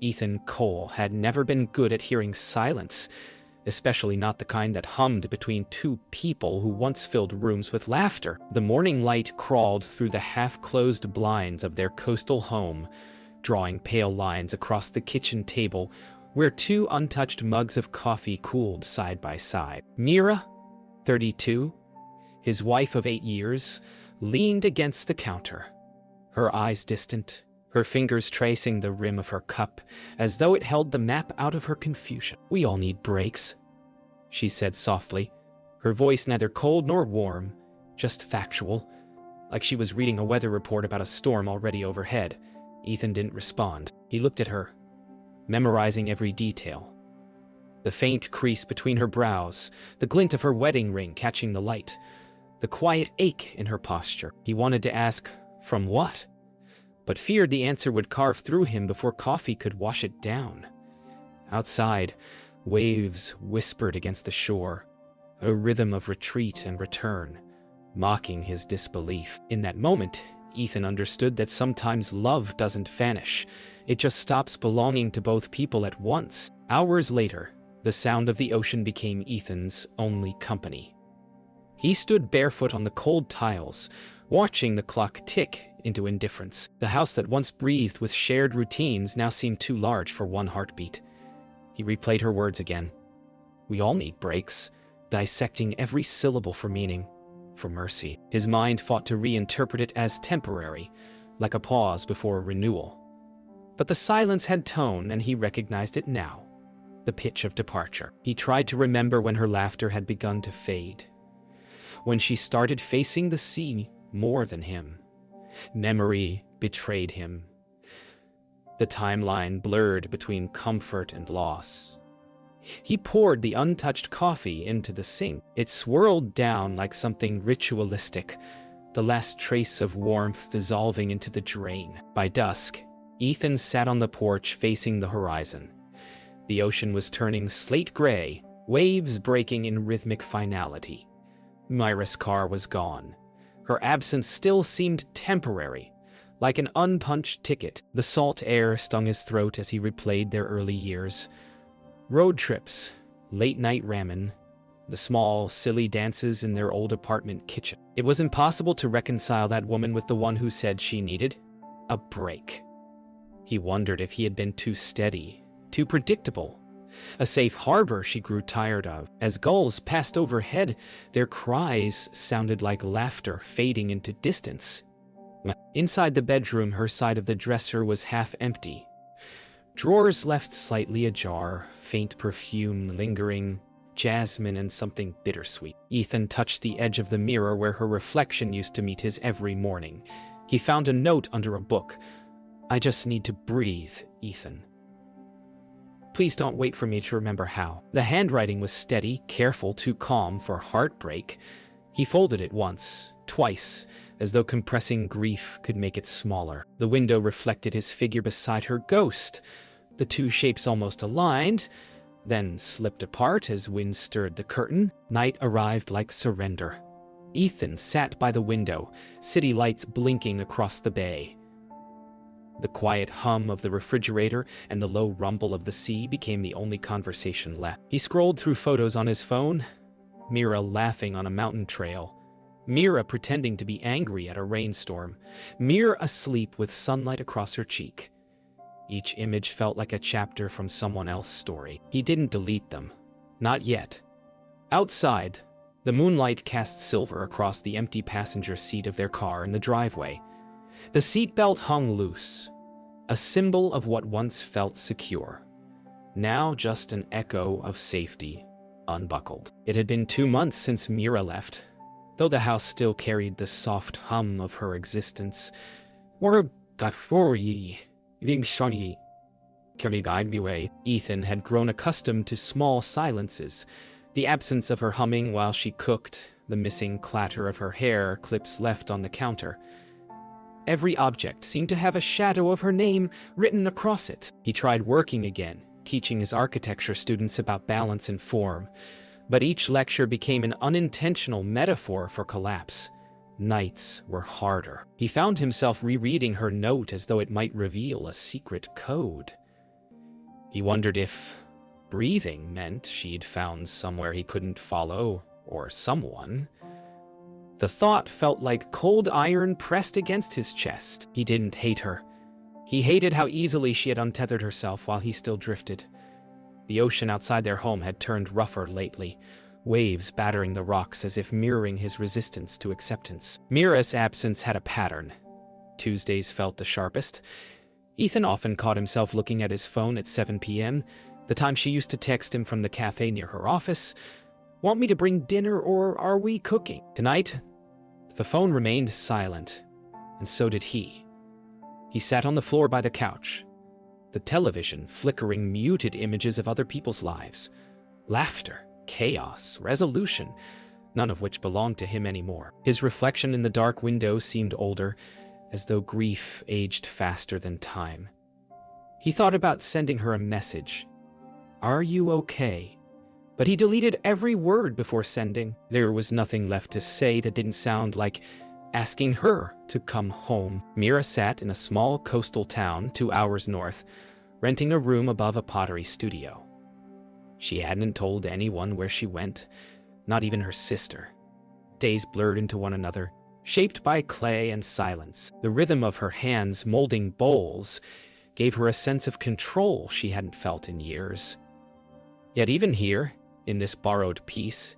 Ethan Cole had never been good at hearing silence, especially not the kind that hummed between two people who once filled rooms with laughter. The morning light crawled through the half-closed blinds of their coastal home, drawing pale lines across the kitchen table where two untouched mugs of coffee cooled side by side. Mira, 32, his wife of 8 years, leaned against the counter, her eyes distant, her fingers tracing the rim of her cup, as though it held the map out of her confusion. "We all need breaks," she said softly, her voice neither cold nor warm, just factual, like she was reading a weather report about a storm already overhead. Ethan didn't respond. He looked at her, memorizing every detail. The faint crease between her brows, the glint of her wedding ring catching the light, the quiet ache in her posture. He wanted to ask, from what? But feared the answer would carve through him before coffee could wash it down. Outside, waves whispered against the shore, a rhythm of retreat and return, mocking his disbelief. In that moment, Ethan understood that sometimes love doesn't vanish, it just stops belonging to both people at once. Hours later, the sound of the ocean became Ethan's only company. He stood barefoot on the cold tiles, watching the clock tick into indifference. The house that once breathed with shared routines now seemed too large for one heartbeat. He replayed her words again. "We all need breaks," dissecting every syllable for meaning, for mercy. His mind fought to reinterpret it as temporary, like a pause before a renewal. But the silence had tone, and he recognized it now. The pitch of departure. He tried to remember when her laughter had begun to fade, when she started facing the sea more than him. Memory betrayed him. The timeline blurred between comfort and loss. He poured the untouched coffee into the sink. It swirled down like something ritualistic, the last trace of warmth dissolving into the drain. By dusk, Ethan sat on the porch facing the horizon. The ocean was turning slate gray, waves breaking in rhythmic finality. Myra's car was gone. Her absence still seemed temporary, like an unpunched ticket. The salt air stung his throat as he replayed their early years. Road trips, late-night ramen, the small, silly dances in their old apartment kitchen. It was impossible to reconcile that woman with the one who said she needed a break. He wondered if he had been too steady, too predictable, a safe harbor she grew tired of. As gulls passed overhead, their cries sounded like laughter fading into distance. Inside the bedroom, her side of the dresser was half empty. Drawers left slightly ajar, faint perfume lingering, jasmine and something bittersweet. Ethan touched the edge of the mirror where her reflection used to meet his every morning. He found a note under a book. "I just need to breathe, Ethan. Please don't wait for me to remember how." The handwriting was steady, careful, too calm for heartbreak. He folded it once, twice, as though compressing grief could make it smaller. The window reflected his figure beside her ghost. The two shapes almost aligned, then slipped apart as wind stirred the curtain. Night arrived like surrender. Ethan sat by the window, city lights blinking across the bay. The quiet hum of the refrigerator and the low rumble of the sea became the only conversation left. He scrolled through photos on his phone. Mira laughing on a mountain trail. Mira pretending to be angry at a rainstorm. Mira asleep with sunlight across her cheek. Each image felt like a chapter from someone else's story. He didn't delete them. Not yet. Outside, the moonlight cast silver across the empty passenger seat of their car in the driveway. The seatbelt hung loose, a symbol of what once felt secure. Now just an echo of safety, unbuckled. It had been 2 months since Mira left, though the house still carried the soft hum of her existence. Ethan had grown accustomed to small silences, the absence of her humming while she cooked, the missing clatter of her hair clips left on the counter. Every object seemed to have a shadow of her name written across it. He tried working again, teaching his architecture students about balance and form, but each lecture became an unintentional metaphor for collapse. Nights were harder. He found himself rereading her note as though it might reveal a secret code. He wondered if breathing meant she'd found somewhere he couldn't follow, or someone. The thought felt like cold iron pressed against his chest. He didn't hate her. He hated how easily she had untethered herself while he still drifted. The ocean outside their home had turned rougher lately, waves battering the rocks as if mirroring his resistance to acceptance. Mira's absence had a pattern. Tuesdays felt the sharpest. Ethan often caught himself looking at his phone at 7 p.m., the time she used to text him from the cafe near her office. "Want me to bring dinner, or are we cooking?" Tonight, the phone remained silent, and so did he. He sat on the floor by the couch, the television flickering muted images of other people's lives. Laughter, chaos, resolution, none of which belonged to him anymore. His reflection in the dark window seemed older, as though grief aged faster than time. He thought about sending her a message. "Are you okay?" But he deleted every word before sending. There was nothing left to say that didn't sound like asking her to come home. Mira sat in a small coastal town 2 hours north, renting a room above a pottery studio. She hadn't told anyone where she went, not even her sister. Days blurred into one another, shaped by clay and silence. The rhythm of her hands molding bowls gave her a sense of control she hadn't felt in years. Yet even here, in this borrowed peace,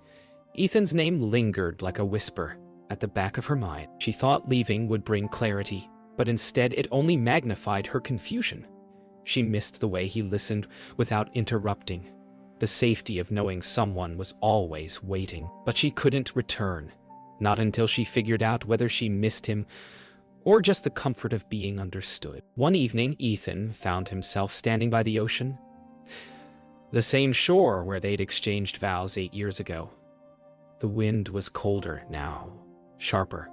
Ethan's name lingered like a whisper at the back of her mind. She thought leaving would bring clarity, but instead it only magnified her confusion. She missed the way he listened without interrupting, the safety of knowing someone was always waiting. But she couldn't return, not until she figured out whether she missed him or just the comfort of being understood. One evening, Ethan found himself standing by the ocean, the same shore where they'd exchanged vows 8 years ago. The wind was colder now, sharper,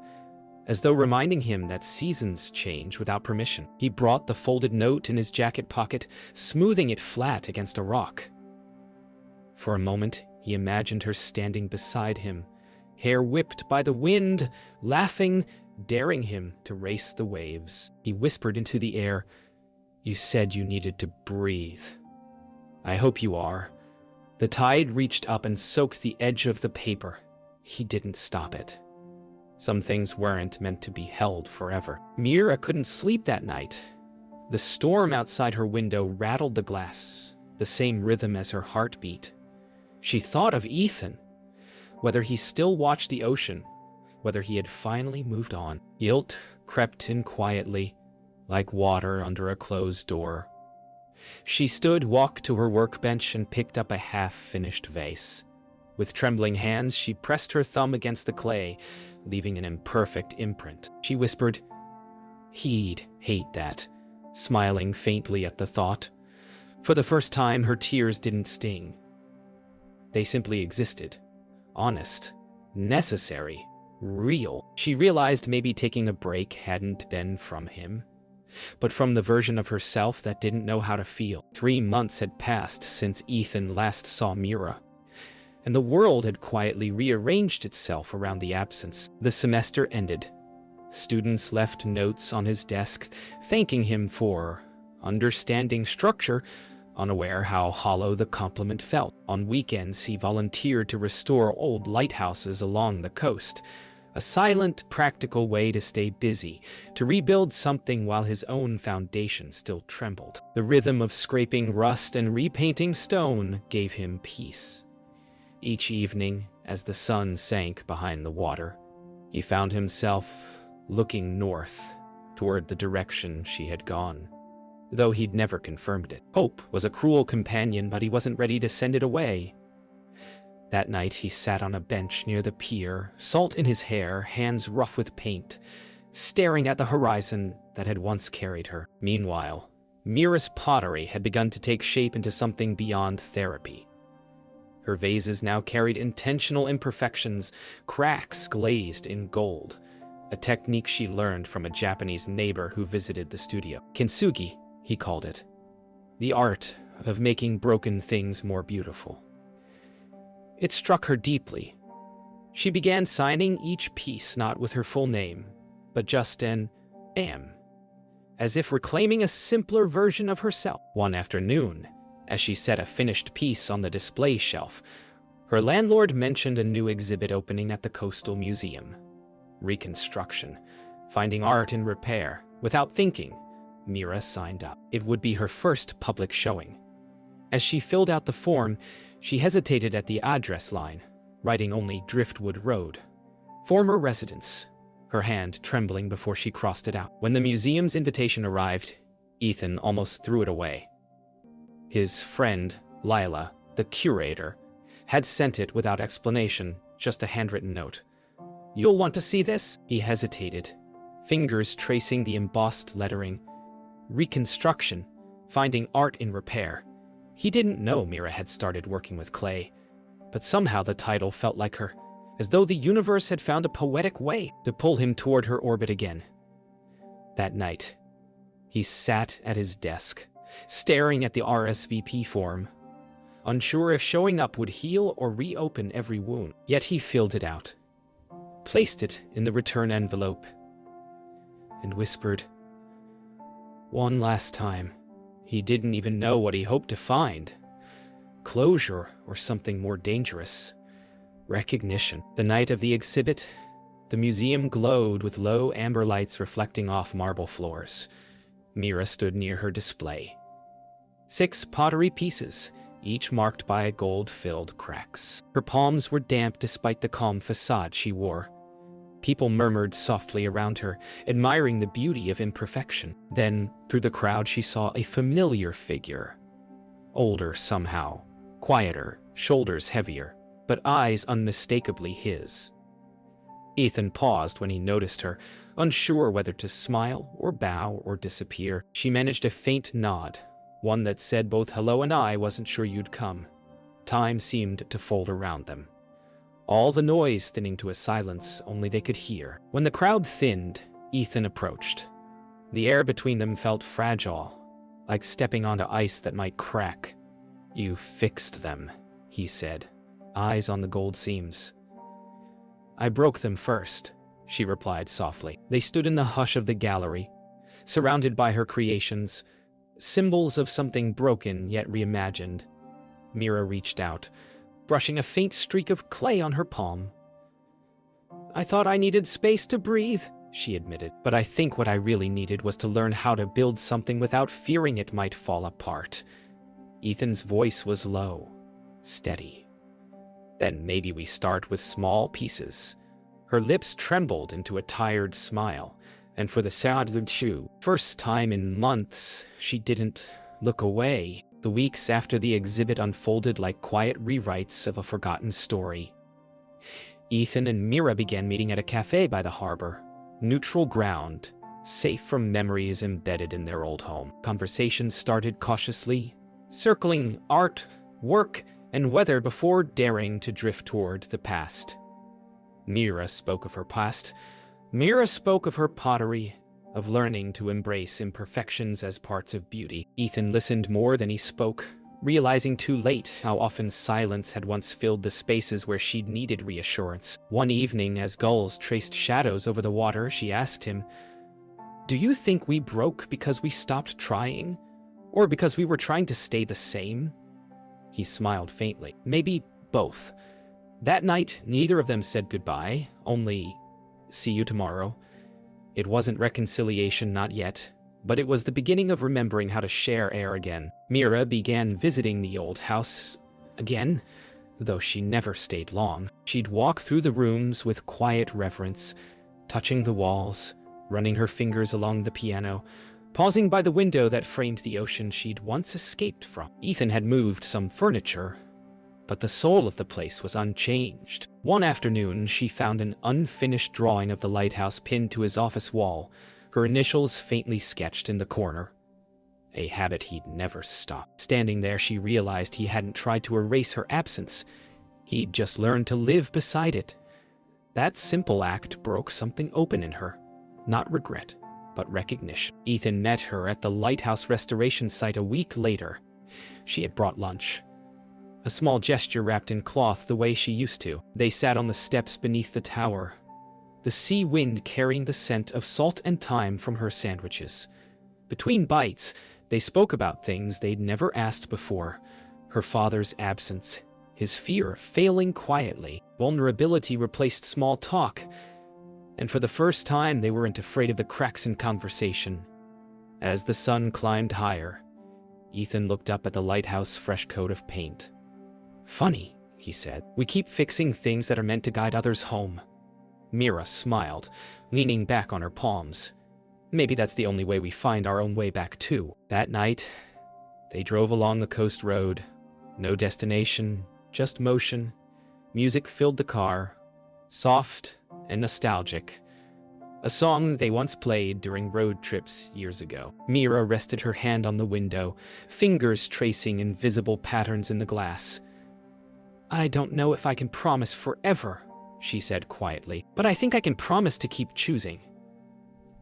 as though reminding him that seasons change without permission. He brought the folded note in his jacket pocket, smoothing it flat against a rock. For a moment, he imagined her standing beside him, hair whipped by the wind, laughing, daring him to race the waves. He whispered into the air, "You said you needed to breathe. I hope you are." The tide reached up and soaked the edge of the paper. He didn't stop it. Some things weren't meant to be held forever. Mira couldn't sleep that night. The storm outside her window rattled the glass, the same rhythm as her heartbeat. She thought of Ethan, whether he still watched the ocean, whether he had finally moved on. Guilt crept in quietly, like water under a closed door. She walked to her workbench and picked up a half-finished vase. With trembling hands, she pressed her thumb against the clay, leaving an imperfect imprint. She whispered, "He'd hate that," smiling faintly at the thought. For the first time, her tears didn't sting. They simply existed. Honest, necessary, real. She realized maybe taking a break hadn't been from him, but from the version of herself that didn't know how to feel. 3 months had passed since Ethan last saw Mira, and the world had quietly rearranged itself around the absence. The semester ended. Students left notes on his desk, thanking him for understanding structure, unaware how hollow the compliment felt. On weekends, he volunteered to restore old lighthouses along the coast, a silent, practical way to stay busy, to rebuild something while his own foundation still trembled. The rhythm of scraping rust and repainting stone gave him peace. Each evening, as the sun sank behind the water, he found himself looking north, toward the direction she had gone, though he'd never confirmed it. Hope was a cruel companion, but he wasn't ready to send it away. That night, he sat on a bench near the pier, salt in his hair, hands rough with paint, staring at the horizon that had once carried her. Meanwhile, Mira's pottery had begun to take shape into something beyond therapy. Her vases now carried intentional imperfections, cracks glazed in gold, a technique she learned from a Japanese neighbor who visited the studio. Kintsugi, he called it, the art of making broken things more beautiful. It struck her deeply. She began signing each piece not with her full name, but just an "am," as if reclaiming a simpler version of herself. One afternoon, As she set a finished piece on the display shelf, her landlord mentioned a new exhibit opening at the Coastal Museum. Reconstruction, finding art in repair. Without thinking, Mira signed up. It would be her first public showing. As she filled out the form, she hesitated at the address line, writing only Driftwood Road. Former residence, her hand trembling before she crossed it out. When the museum's invitation arrived, Ethan almost threw it away. His friend, Lila, the curator, had sent it without explanation, just a handwritten note. "You'll want to see this?" He hesitated, fingers tracing the embossed lettering. Reconstruction, finding art in repair. He didn't know Mira had started working with clay, but somehow the title felt like her, as though the universe had found a poetic way to pull him toward her orbit again. That night, he sat at his desk, staring at the RSVP form, unsure if showing up would heal or reopen every wound. Yet he filled it out, placed it in the return envelope, and whispered, "One last time." He didn't even know what he hoped to find. Closure or something more dangerous. Recognition. The night of the exhibit, the museum glowed with low amber lights reflecting off marble floors. Mira stood near her display. 6 pottery pieces, each marked by gold-filled cracks. Her palms were damp despite the calm facade she wore. People murmured softly around her, admiring the beauty of imperfection. Then, through the crowd, she saw a familiar figure. Older somehow, quieter, shoulders heavier, but eyes unmistakably his. Ethan paused when he noticed her, unsure whether to smile or bow or disappear. She managed a faint nod, one that said both hello and I wasn't sure you'd come. Time seemed to fold around them. All the noise thinning to a silence only they could hear. When the crowd thinned, Ethan approached. The air between them felt fragile, like stepping onto ice that might crack. "You fixed them," he said, eyes on the gold seams. "I broke them first," she replied softly. They stood in the hush of the gallery, surrounded by her creations, symbols of something broken yet reimagined. Mira reached out, brushing a faint streak of clay on her palm. "I thought I needed space to breathe," she admitted, "but I think what I really needed was to learn how to build something without fearing it might fall apart." Ethan's voice was low, steady. "Then maybe we start with small pieces." Her lips trembled into a tired smile, and for the first time in months, she didn't look away. The weeks after the exhibit unfolded like quiet rewrites of a forgotten story. Ethan and Mira began meeting at a cafe by the harbor. Neutral ground, safe from memories embedded in their old home. Conversations started cautiously, circling art, work, and weather before daring to drift toward the past. Mira spoke of her past. Mira spoke of her pottery, of learning to embrace imperfections as parts of beauty. Ethan listened more than he spoke, realizing too late how often silence had once filled the spaces where she'd needed reassurance. One evening, as gulls traced shadows over the water, she asked him, "Do you think we broke because we stopped trying? Or because we were trying to stay the same?" He smiled faintly. "Maybe both." That night, neither of them said goodbye, only, "See you tomorrow." It wasn't reconciliation, not yet, but it was the beginning of remembering how to share air again. Mira began visiting the old house again, though she never stayed long. She'd walk through the rooms with quiet reverence, touching the walls, running her fingers along the piano, pausing by the window that framed the ocean she'd once escaped from. Ethan had moved some furniture, but the soul of the place was unchanged. One afternoon, she found an unfinished drawing of the lighthouse pinned to his office wall, her initials faintly sketched in the corner. A habit he'd never stopped. Standing there, she realized he hadn't tried to erase her absence. He'd just learned to live beside it. That simple act broke something open in her. Not regret, but recognition. Ethan met her at the lighthouse restoration site a week later. She had brought lunch. A small gesture wrapped in cloth the way she used to. They sat on the steps beneath the tower, the sea wind carrying the scent of salt and thyme from her sandwiches. Between bites, They spoke about things they'd never asked before: her father's absence, his fear of failing quietly. Vulnerability replaced small talk, and for the first time they weren't afraid of the cracks in conversation. As the sun climbed higher, Ethan looked up at the lighthouse fresh coat of paint. "Funny," he said. "We keep fixing things that are meant to guide others home." Mira smiled, leaning back on her palms. "Maybe that's the only way we find our own way back too." That night, they drove along the coast road. No destination, just motion. Music filled the car, soft and nostalgic. A song they once played during road trips years ago. Mira rested her hand on the window, fingers tracing invisible patterns in the glass. "I don't know if I can promise forever," she said quietly, "but I think I can promise to keep choosing."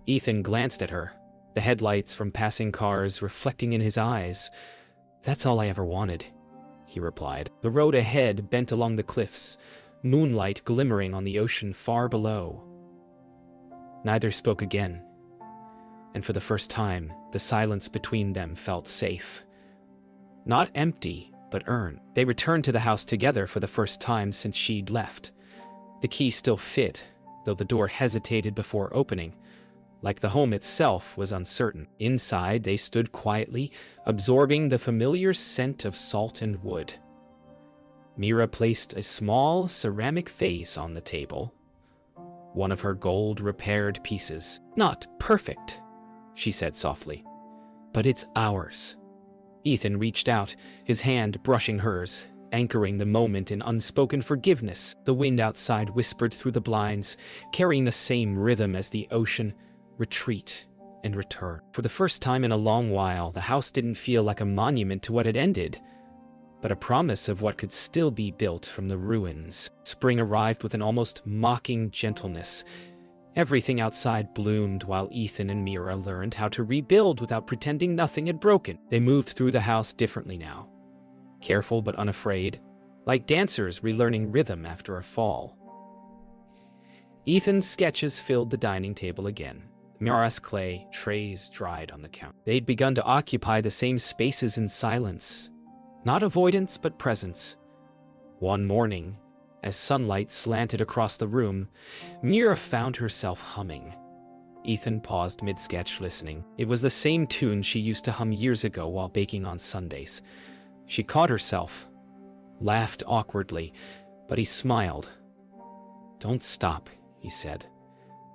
Ethan glanced at her, the headlights from passing cars reflecting in his eyes. "That's all I ever wanted," he replied. The road ahead bent along the cliffs, moonlight glimmering on the ocean far below. Neither spoke again, and for the first time, the silence between them felt safe. Not empty, but earned. They returned to the house together for the first time since she'd left. The key still fit, though the door hesitated before opening, like the home itself was uncertain. Inside, they stood quietly, absorbing the familiar scent of salt and wood. Mira placed a small ceramic vase on the table, one of her gold-repaired pieces. "Not perfect," she said softly, "but it's ours." Ethan reached out, his hand brushing hers, anchoring the moment in unspoken forgiveness. The wind outside whispered through the blinds, carrying the same rhythm as the ocean: retreat and return. For the first time in a long while, the house didn't feel like a monument to what had ended, but a promise of what could still be built from the ruins. Spring arrived with an almost mocking gentleness. Everything outside bloomed while Ethan and Mira learned how to rebuild without pretending nothing had broken. They moved through the house differently now, careful but unafraid, like dancers relearning rhythm after a fall. Ethan's sketches filled the dining table again. Mira's clay trays dried on the counter. They'd begun to occupy the same spaces in silence. Not avoidance, but presence. One morning, as sunlight slanted across the room, Mira found herself humming. Ethan paused mid-sketch, listening. It was the same tune she used to hum years ago while baking on Sundays. She caught herself, laughed awkwardly, but he smiled. "Don't stop," he said.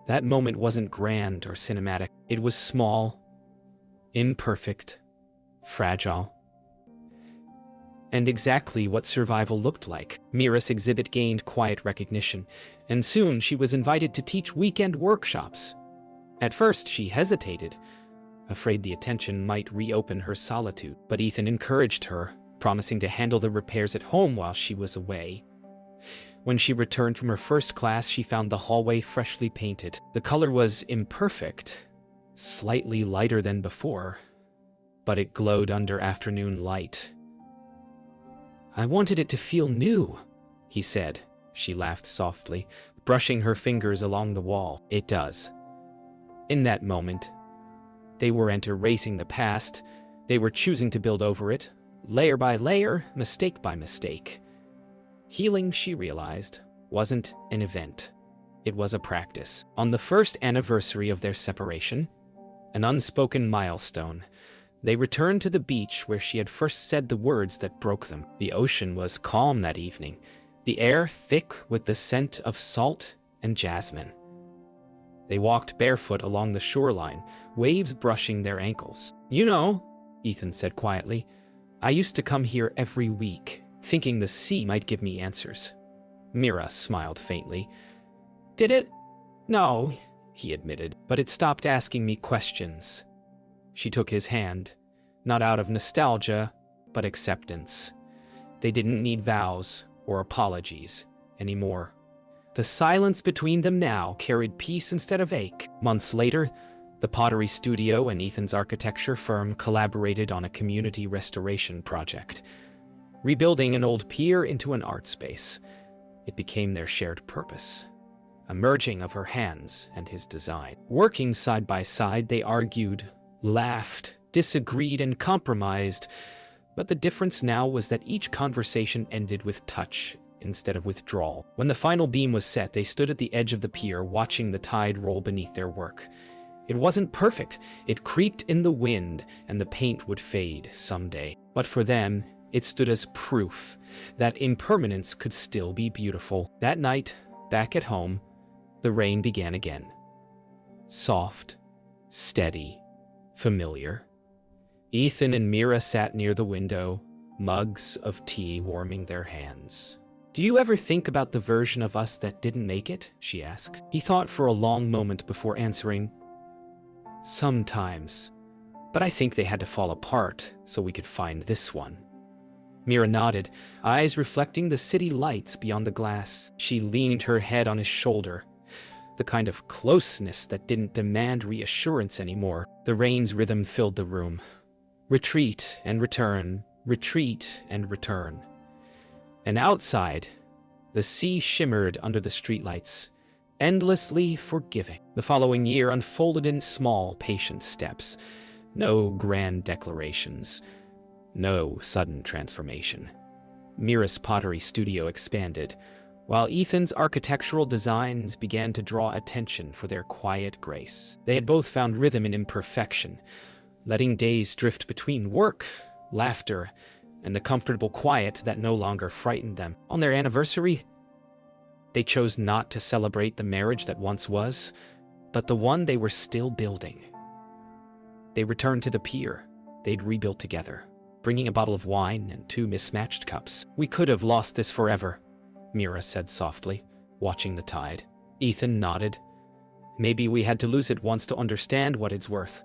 That moment wasn't grand or cinematic. It was small, imperfect, fragile, and exactly what survival looked like. Mira's exhibit gained quiet recognition, and soon she was invited to teach weekend workshops. At first, she hesitated, afraid the attention might reopen her solitude, but Ethan encouraged her, promising to handle the repairs at home while she was away. When she returned from her first class, she found the hallway freshly painted. The color was imperfect, slightly lighter than before, but it glowed under afternoon light. "I wanted it to feel new," he said. She laughed softly, brushing her fingers along the wall. "It does." In that moment, they weren't erasing the past, they were choosing to build over it, layer by layer, mistake by mistake. Healing, she realized, wasn't an event. It was a practice. On the first anniversary of their separation, an unspoken milestone, they returned to the beach where she had first said the words that broke them. The ocean was calm that evening, the air thick with the scent of salt and jasmine. They walked barefoot along the shoreline, waves brushing their ankles. "You know," Ethan said quietly, "I used to come here every week, thinking the sea might give me answers." Mira smiled faintly. "Did it? No," he admitted, "but it stopped asking me questions." She took his hand, not out of nostalgia, but acceptance. They didn't need vows or apologies anymore. The silence between them now carried peace instead of ache. Months later, the pottery studio and Ethan's architecture firm collaborated on a community restoration project, rebuilding an old pier into an art space. It became their shared purpose, a merging of her hands and his design. Working side by side, they argued, laughed, disagreed and compromised, but the difference now was that each conversation ended with touch instead of withdrawal. When the final beam was set, they stood at the edge of the pier, watching the tide roll beneath their work. It wasn't perfect. It creaked in the wind, and the paint would fade someday. But for them, it stood as proof that impermanence could still be beautiful. That night, back at home, the rain began again. Soft, steady, familiar. Ethan and Mira sat near the window, mugs of tea warming their hands. "Do you ever think about the version of us that didn't make it?" she asked. He thought for a long moment before answering, "Sometimes, but I think they had to fall apart so we could find this one." Mira nodded, eyes reflecting the city lights beyond the glass. She leaned her head on his shoulder, the kind of closeness that didn't demand reassurance anymore. The rain's rhythm filled the room. Retreat and return, retreat and return. And outside, the sea shimmered under the streetlights, endlessly forgiving. The following year unfolded in small, patient steps. No grand declarations. No sudden transformation. Mira's pottery studio expanded, while Ethan's architectural designs began to draw attention for their quiet grace. They had both found rhythm in imperfection, letting days drift between work, laughter, and the comfortable quiet that no longer frightened them. On their anniversary, they chose not to celebrate the marriage that once was, but the one they were still building. They returned to the pier they'd rebuilt together, bringing a bottle of wine and 2 mismatched cups. "We could have lost this forever," Mira said softly, watching the tide. Ethan nodded. "Maybe we had to lose it once to understand what it's worth."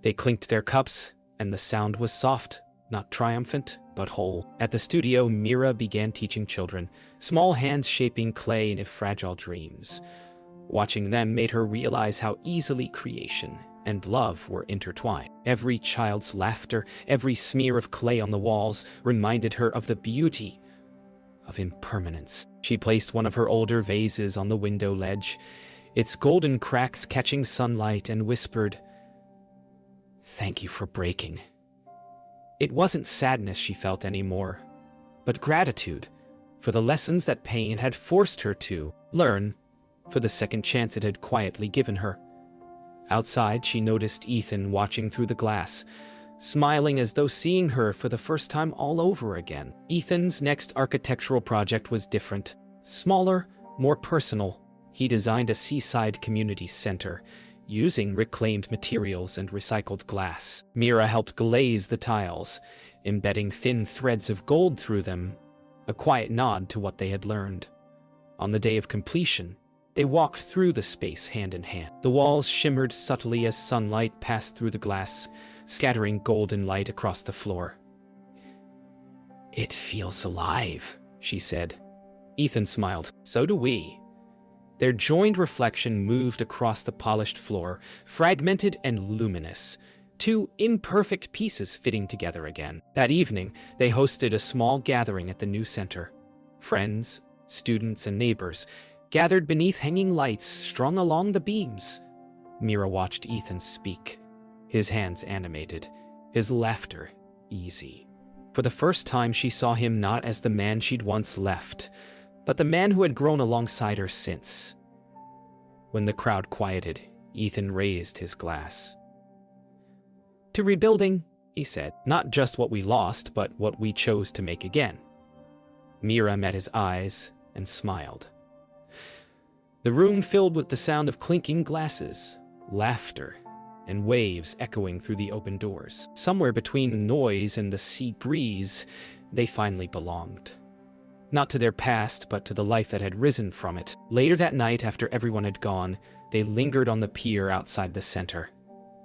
They clinked their cups, and the sound was soft, not triumphant, but whole. At the studio, Mira began teaching children, small hands shaping clay into fragile dreams. Watching them made her realize how easily creation and love were intertwined. Every child's laughter, every smear of clay on the walls reminded her of the beauty of impermanence. She placed one of her older vases on the window ledge, its golden cracks catching sunlight, and whispered, "Thank you for breaking." It wasn't sadness she felt anymore, but gratitude for the lessons that pain had forced her to learn, for the second chance it had quietly given her. Outside, she noticed Ethan watching through the glass, smiling as though seeing her for the first time all over again. Ethan's next architectural project was different. Smaller, more personal. He designed a seaside community center, using reclaimed materials and recycled glass. Mira helped glaze the tiles, embedding thin threads of gold through them, a quiet nod to what they had learned. On the day of completion, they walked through the space hand in hand. The walls shimmered subtly as sunlight passed through the glass, scattering golden light across the floor. "It feels alive," she said. Ethan smiled. "So do we." Their joined reflection moved across the polished floor, fragmented and luminous, 2 imperfect pieces fitting together again. That evening, they hosted a small gathering at the new center. Friends, students, and neighbors gathered beneath hanging lights strung along the beams. Mira watched Ethan speak, his hands animated, his laughter easy. For the first time, she saw him not as the man she'd once left, but the man who had grown alongside her since. When the crowd quieted, Ethan raised his glass. "To rebuilding," he said. "Not just what we lost, but what we chose to make again." Mira met his eyes and smiled. The room filled with the sound of clinking glasses, laughter, and waves echoing through the open doors. Somewhere between the noise and the sea breeze, they finally belonged. Not to their past, but to the life that had risen from it. Later that night, after everyone had gone, they lingered on the pier outside the center.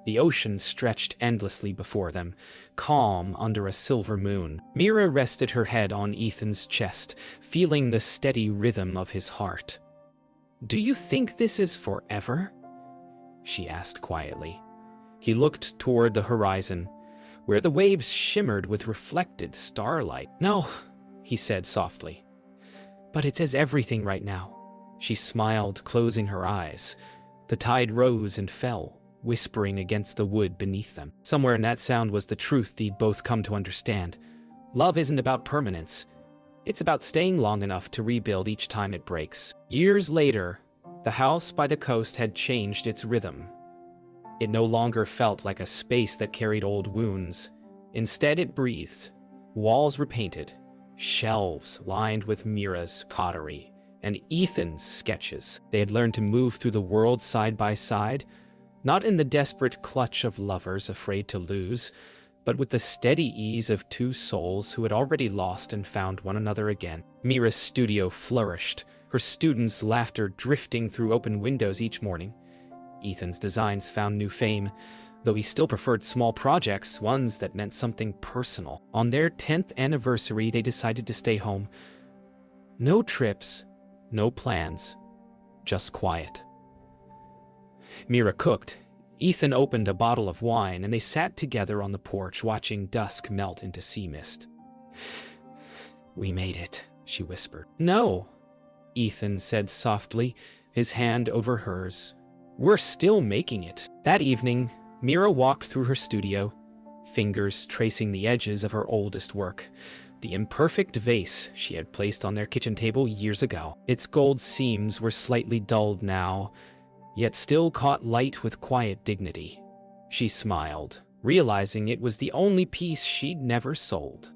The ocean stretched endlessly before them, calm under a silver moon. Mira rested her head on Ethan's chest, feeling the steady rhythm of his heart. "Do you think this is forever?" she asked quietly. He looked toward the horizon, where the waves shimmered with reflected starlight. "No," he said softly. "But it says everything right now." She smiled, closing her eyes. The tide rose and fell, whispering against the wood beneath them. Somewhere in that sound was the truth they'd both come to understand. Love isn't about permanence. It's about staying long enough to rebuild each time it breaks. Years later, the house by the coast had changed its rhythm. It no longer felt like a space that carried old wounds. Instead, it breathed. Walls were painted, shelves lined with Mira's pottery, and Ethan's sketches. They had learned to move through the world side by side, not in the desperate clutch of lovers afraid to lose, but with the steady ease of two souls who had already lost and found one another again. Mira's studio flourished, her students' laughter drifting through open windows each morning. Ethan's designs found new fame, though he still preferred small projects, ones that meant something personal. On their 10th anniversary, they decided to stay home. No trips, no plans, just quiet. Mira cooked. Ethan opened a bottle of wine, and they sat together on the porch, watching dusk melt into sea mist. "We made it," she whispered. "No," Ethan said softly, his hand over hers. "We're still making it." That evening, Mira walked through her studio, fingers tracing the edges of her oldest work, the imperfect vase she had placed on their kitchen table years ago. Its gold seams were slightly dulled now, yet still caught light with quiet dignity. She smiled, realizing it was the only piece she'd never sold.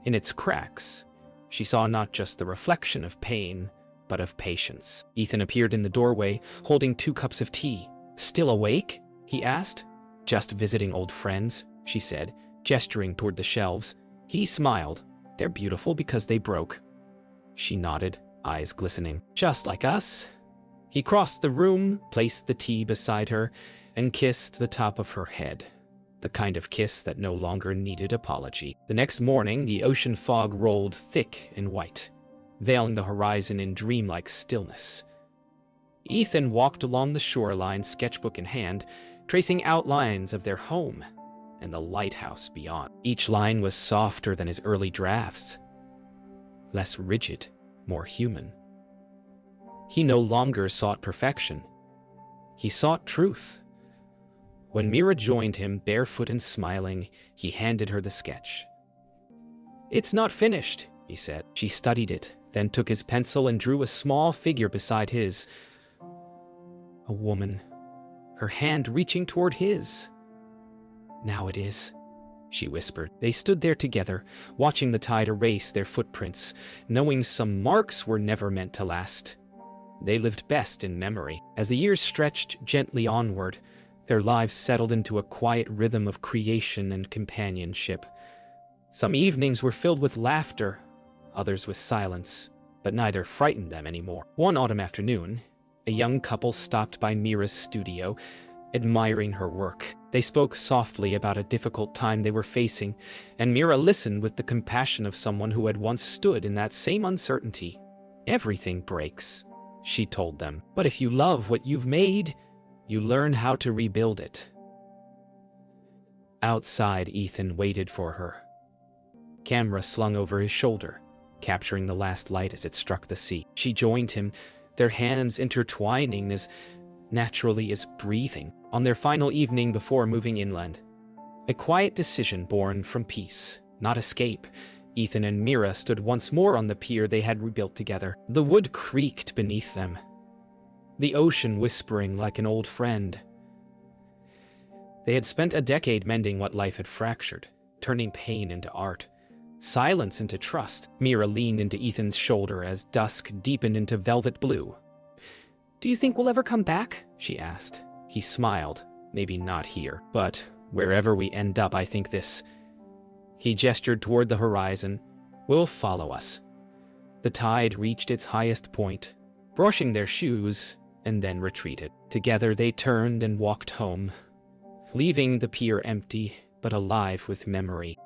In its cracks, she saw not just the reflection of pain, but of patience. Ethan appeared in the doorway, holding 2 cups of tea. "Still awake?" he asked. "Just visiting old friends," she said, gesturing toward the shelves. He smiled. "They're beautiful because they broke." She nodded, eyes glistening. "Just like us." He crossed the room, placed the tea beside her, and kissed the top of her head. The kind of kiss that no longer needed apology. The next morning, the ocean fog rolled thick and white, veiling the horizon in dreamlike stillness. Ethan walked along the shoreline, sketchbook in hand, tracing outlines of their home and the lighthouse beyond. Each line was softer than his early drafts, less rigid, more human. He no longer sought perfection. He sought truth. When Mira joined him, barefoot and smiling, he handed her the sketch. "It's not finished," he said. She studied it, then took his pencil and drew a small figure beside his. A woman, her hand reaching toward his. "Now it is," she whispered. They stood there together, watching the tide erase their footprints, knowing some marks were never meant to last. They lived best in memory. As the years stretched gently onward, their lives settled into a quiet rhythm of creation and companionship. Some evenings were filled with laughter, others with silence, but neither frightened them anymore. One autumn afternoon, a young couple stopped by Mira's studio, admiring her work. They spoke softly about a difficult time they were facing, and Mira listened with the compassion of someone who had once stood in that same uncertainty. "Everything breaks," she told them, "but if you love what you've made, you learn how to rebuild it." Outside, Ethan waited for her. Camera slung over his shoulder, capturing the last light as it struck the sea. She joined him, their hands intertwining as naturally as breathing. On their final evening before moving inland, a quiet decision born from peace, not escape, Ethan and Mira stood once more on the pier they had rebuilt together. The wood creaked beneath them, the ocean whispering like an old friend. They had spent a decade mending what life had fractured, turning pain into art, silence into trust. Mira leaned into Ethan's shoulder as dusk deepened into velvet blue. "Do you think we'll ever come back?" she asked. He smiled. "Maybe not here, but wherever we end up, I think this." He gestured toward the horizon. "Will follow us." The tide reached its highest point, brushing their shoes, and then retreated. Together they turned and walked home, leaving the pier empty but alive with memory.